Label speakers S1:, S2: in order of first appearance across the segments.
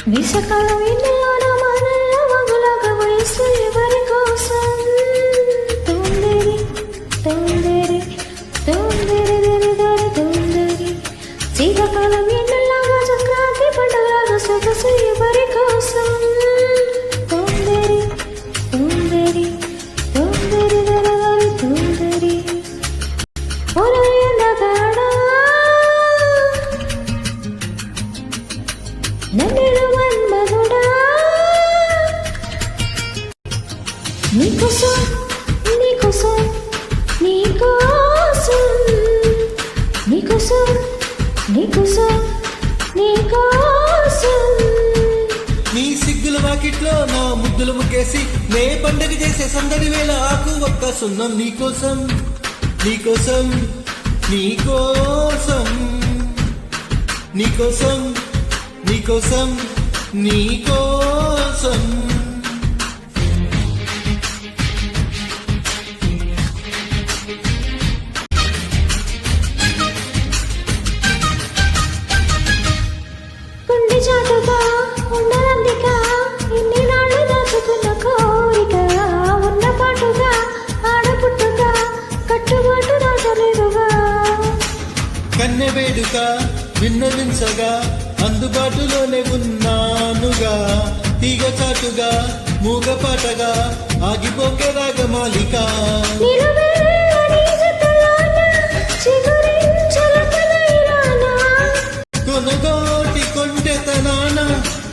S1: వేసకాలం ఎండలోన మనల్ని మగులాగా వయసు ఎవరి కోసం తొందరి తొందరి తొందరి దరి దరి తొందరి శీతాకాలం ఎండలాగా సంక్రాంతి పండుగలాగా సొగసు ఎవరి కోసం తొందరి తొందరి తొందరి దరి దరి తొందరి నన్ను మన్మధుడా నీకోసం నీకోసం నీకోసం నీకోసం నీకోసం నీకోసం
S2: నీ సిగ్గుల వాకిట్లో నా ముద్దులు ముగ్గేసి నే పండుగ చేసే సందడి వేళ ఆకు ఒక్క సున్నం నీకోసం నీకోసం నీకోసం నీకోసం నీకోసం నీకోసం
S1: గుండె చాటుగా ఉండనందిక ఇన్ని నాళ్ళు దాచుకున్న కోరిక ఉన్న పాటుగా ఆడపుట్టుగా కట్టుబాటు దాటలేదుగా
S2: కన్నె వేడుక విన్నవించగా అందుబాటులోనే ఉన్నానుగా తీగ చాటుగా మూగపాటగా ఆగిపోకే రాగమాలిక కొనగోటి కొంటెతనాన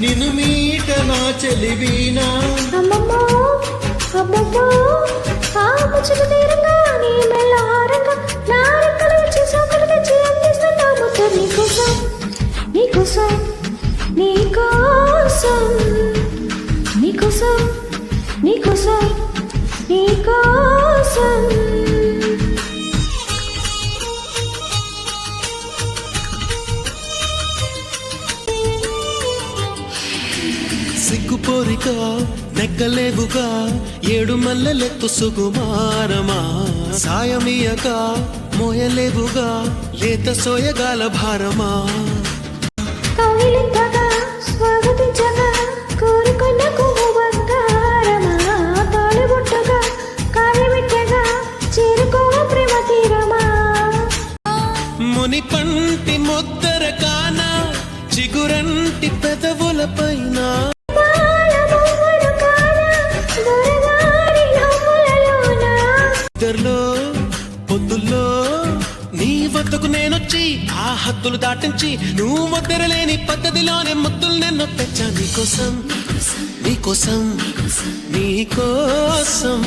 S2: నిన్ను మీట నా చెలివీనా
S1: అమ్మమ్మో అమ్మమ్మో ఆ ముచ్చట తీరంగా నీ మెల్ల హారంగా నా రెక్కలు వచ్చి సోకలు తెచ్చి అందిస్తున్నా ముద్దు నీకోసం నీకోసం నీకోసం నీకోసం నీకోసం నీకోసం
S3: సిగ్గుపోరిక నెగ్గలేవుగా ఏడు మల్లెలెత్తు సుకుమారమా సాయమీయక మోయలేవుగా లేత సోయగాల భారమా
S1: కవిలింతగా స్వాగతించగా కోరుకున్న కొవ్వు బంగారమా తాళిబొట్టుగా కాలిబిట్టగా చేరుకోవ ప్రేమ తీరమా
S3: ముని పంటి ముద్దర కాన చిగురంటి పెదవుల పైన పొద్దుల్లో నీ వద్దకు నేనొచ్చి ఆ హద్దులు దాటించి నువ్వు ముద్దరలేని పద్ధతిలోనే ముద్దులు నిన్ను తెచ్చా నీకోసం నీకోసం నీకోసం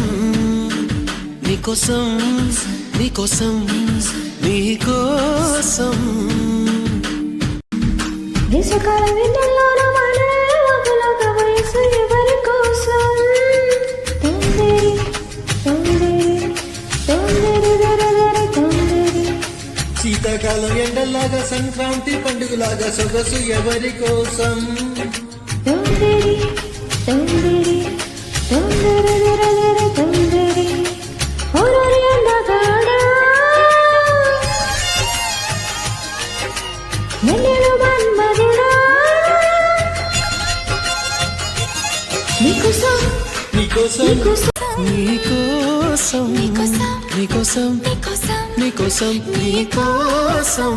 S3: నీకోసం నీకోసం నీకోసం
S1: వేసకాలం ఎండలోన మనల్ని మగులాగా వయసు ఎవరి కోసం తొందరి తొందరి తొందరి దరి దరి తొందరి
S2: శీతాకాలం ఎండల్లాగా సంక్రాంతి పండుగలాగా సొగసు ఎవరి కోసం
S1: తొందరి తొందరి తొందరి దరి దరి తొందరి ఓరోరి అందగాడా నన్ను మన్మధుడా నీకోసం
S2: నీకోసం
S1: నీకోసం
S3: నీకోసం నీకోసం నీకోసం నీకోసం నీకోసం